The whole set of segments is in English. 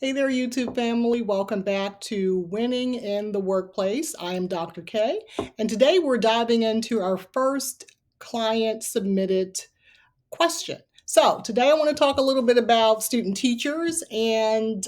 Hey there, YouTube family. Welcome back to Winning in the Workplace. I am Dr. K, and today we're diving into our first client submitted question. So, today I want to talk a little bit about student teachers, and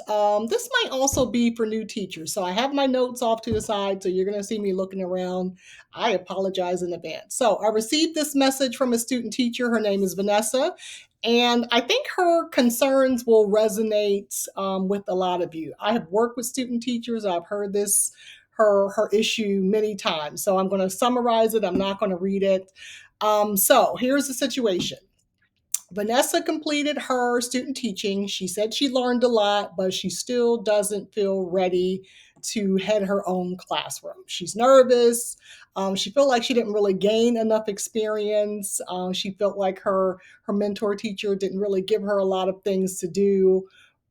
this might also be for new teachers. So, I have my notes off to the side, so you're going to see me looking around. I apologize in advance. So, I received this message from a student teacher. Her name is Vanessa, and I think her concerns will resonate with a lot of you. I have worked with student teachers, I've heard her issue many times. So, I'm going to summarize it, I'm not going to read it. So, here's the situation. Vanessa completed her student teaching. She said she learned a lot, but she still doesn't feel ready to head her own classroom. She's nervous. She felt like she didn't really gain enough experience. She felt like her mentor teacher didn't really give her a lot of things to do,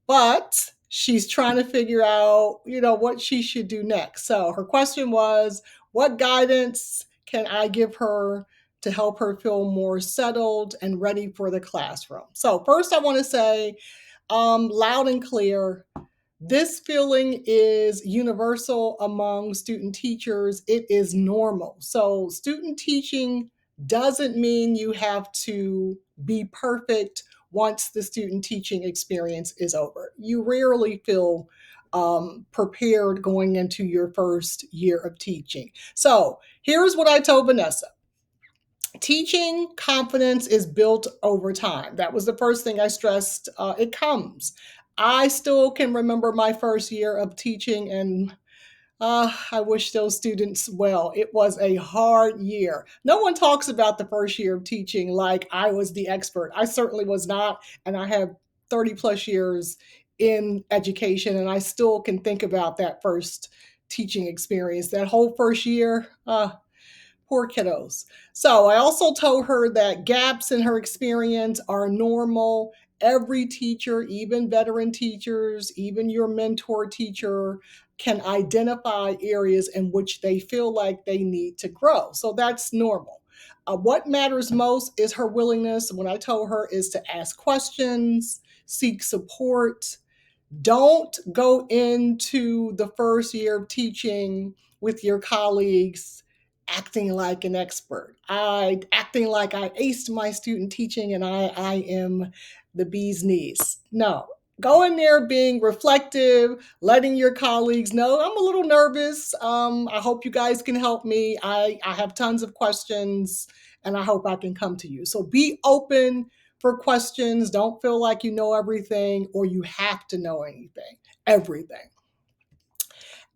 but she's trying to figure out, what she should do next. So her question was, what guidance can I give her to help her feel more settled and ready for the classroom? So first I want to say loud and clear, this feeling is universal among student teachers. It is normal. So student teaching doesn't mean you have to be perfect once the student teaching experience is over. You rarely feel prepared going into your first year of teaching. So here's what I told Vanessa. Teaching confidence is built over time. That was the first thing I stressed. It comes. I still can remember my first year of teaching, and I wish those students well. It was a hard year. No one talks about the first year of teaching like I was the expert. I certainly was not, and I have 30 plus years in education, and I still can think about that first teaching experience. That whole first year, poor kiddos. So I also told her that gaps in her experience are normal. Every teacher, even veteran teachers, even your mentor teacher, can identify areas in which they feel like they need to grow. So that's normal. What matters most is her willingness, when I told her, is to ask questions, seek support. Don't go into the first year of teaching with your colleagues acting like an expert. I acting like I aced my student teaching and I am the bee's knees. No. Go in there being reflective, letting your colleagues know I'm a little nervous. I hope you guys can help me. I have tons of questions and I hope I can come to you. So be open for questions. Don't feel like you know everything or you have to know everything.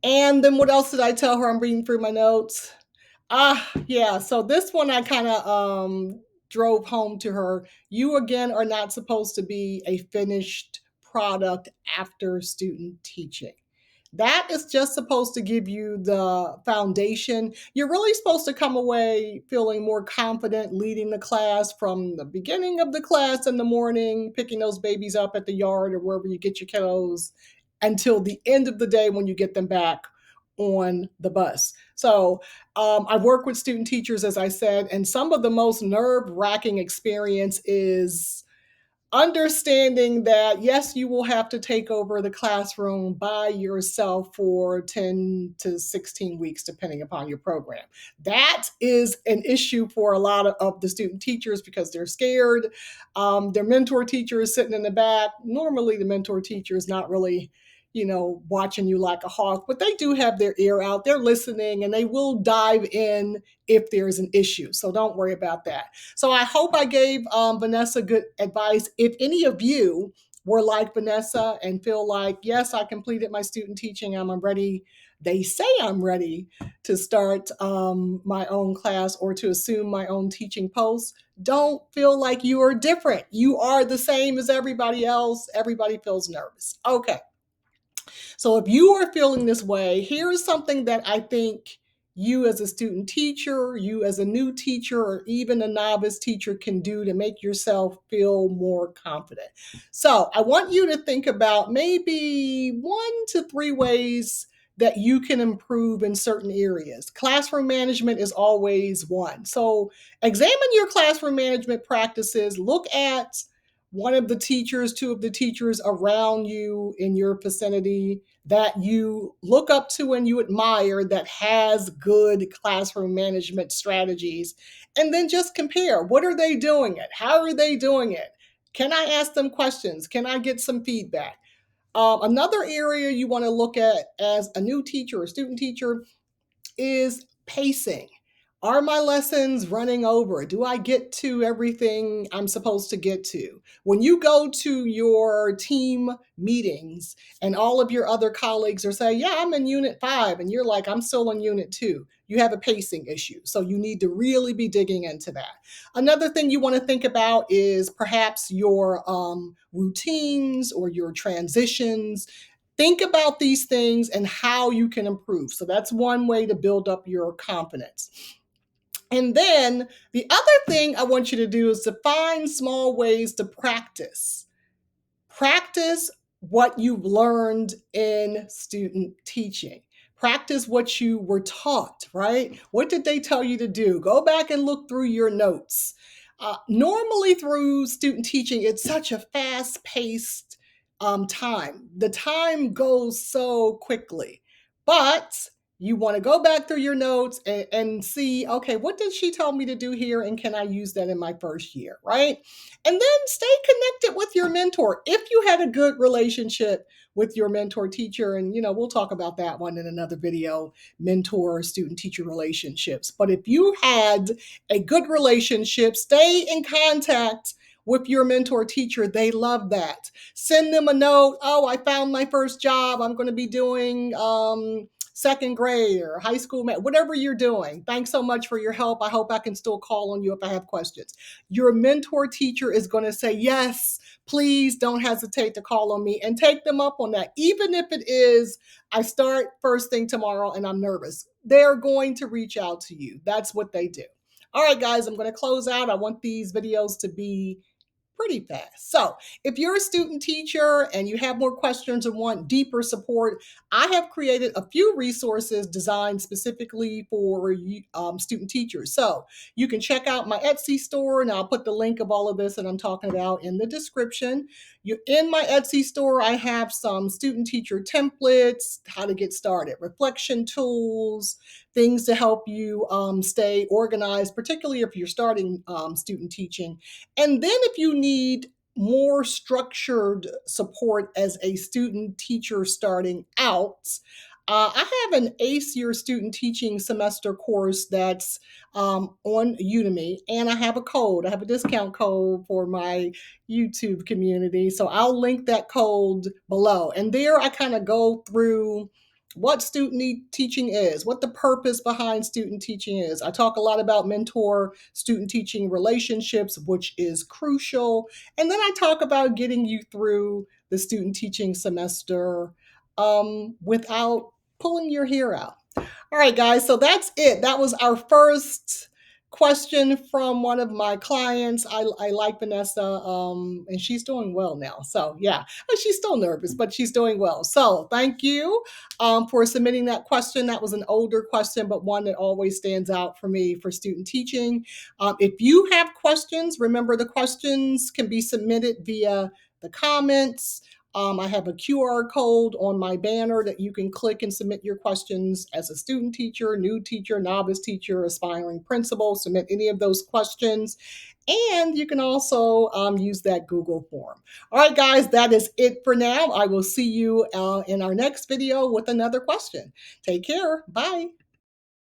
And then what else did I tell her? I'm reading through my notes. Yeah. So this one I kind of drove home to her. You again are not supposed to be a finished product after student teaching. That is just supposed to give you the foundation. You're really supposed to come away feeling more confident leading the class from the beginning of the class in the morning, picking those babies up at the yard or wherever you get your kiddos, until the end of the day when you get them back on the bus. So I've worked with student teachers, as I said, and some of the most nerve-wracking experience is understanding that, yes, you will have to take over the classroom by yourself for 10 to 16 weeks, depending upon your program. That is an issue for a lot of the student teachers because they're scared. Their mentor teacher is sitting in the back. Normally, the mentor teacher is not really watching you like a hawk, but they do have their ear out. They're listening and they will dive in if there's an issue. So don't worry about that. So I hope I gave Vanessa good advice. If any of you were like Vanessa and feel like, yes, I completed my student teaching, I'm ready. They say I'm ready to start my own class or to assume my own teaching post. Don't feel like you are different. You are the same as everybody else. Everybody feels nervous. Okay. So if you are feeling this way, here is something that I think you as a student teacher, you as a new teacher, or even a novice teacher can do to make yourself feel more confident. So I want you to think about maybe 1 to 3 ways that you can improve in certain areas. Classroom management is always one. So examine your classroom management practices. Look at one of the teachers, two of the teachers around you in your vicinity that you look up to and you admire that has good classroom management strategies, and then just compare. What are they doing it? How are they doing it? Can I ask them questions? Can I get some feedback? Another area you want to look at as a new teacher or student teacher is pacing. Are my lessons running over? Do I get to everything I'm supposed to get to? When you go to your team meetings and all of your other colleagues are saying, yeah, I'm in unit 5, and you're like, I'm still in unit 2, you have a pacing issue. So you need to really be digging into that. Another thing you want to think about is perhaps your routines or your transitions. Think about these things and how you can improve. So that's one way to build up your confidence. And then the other thing I want you to do is to find small ways to practice. Practice what you've learned in student teaching. Practice what you were taught, right? What did they tell you to do? Go back and look through your notes. Normally, through student teaching, it's such a fast paced time. The time goes so quickly, but you want to go back through your notes and see, okay, what did she tell me to do here? And can I use that in my first year, right? And then stay connected with your mentor. If you had a good relationship with your mentor teacher, and we'll talk about that one in another video, mentor student teacher relationships. But if you had a good relationship, stay in contact with your mentor teacher. They love that. Send them a note. Oh, I found my first job. I'm going to be doing second grade or high school, whatever you're doing. Thanks so much for your help. I hope I can still call on you if I have questions. Your mentor teacher is going to say, yes, please don't hesitate to call on me, and take them up on that. Even if it is, I start first thing tomorrow and I'm nervous, they're going to reach out to you. That's what they do. All right, guys, I'm going to close out. I want these videos to be pretty fast. So if you're a student teacher and you have more questions and want deeper support, I have created a few resources designed specifically for student teachers. So you can check out my Etsy store, and I'll put the link of all of this that I'm talking about in the description. In my Etsy store, I have some student teacher templates, how to get started, reflection tools, things to help you stay organized, particularly if you're starting student teaching. And then if you need more structured support as a student teacher starting out, I have an ACE Year student teaching semester course that's on Udemy, and I have a code. I have a discount code for my YouTube community. So I'll link that code below. And there I kind of go through what student teaching is, what the purpose behind student teaching is. I talk a lot about mentor student teaching relationships, which is crucial. And then I talk about getting you through the student teaching semester without pulling your hair out. All right, guys, so that's it. That was our first question from one of my clients. I like Vanessa, and she's doing well now. So, yeah, she's still nervous, but she's doing well. So, thank you for submitting that question. That was an older question, but one that always stands out for me for student teaching. If you have questions, remember the questions can be submitted via the comments. I have a QR code on my banner that you can click and submit your questions as a student teacher, new teacher, novice teacher, aspiring principal. Submit any of those questions. And you can also use that Google form. All right, guys, that is it for now. I will see you in our next video with another question. Take care. Bye.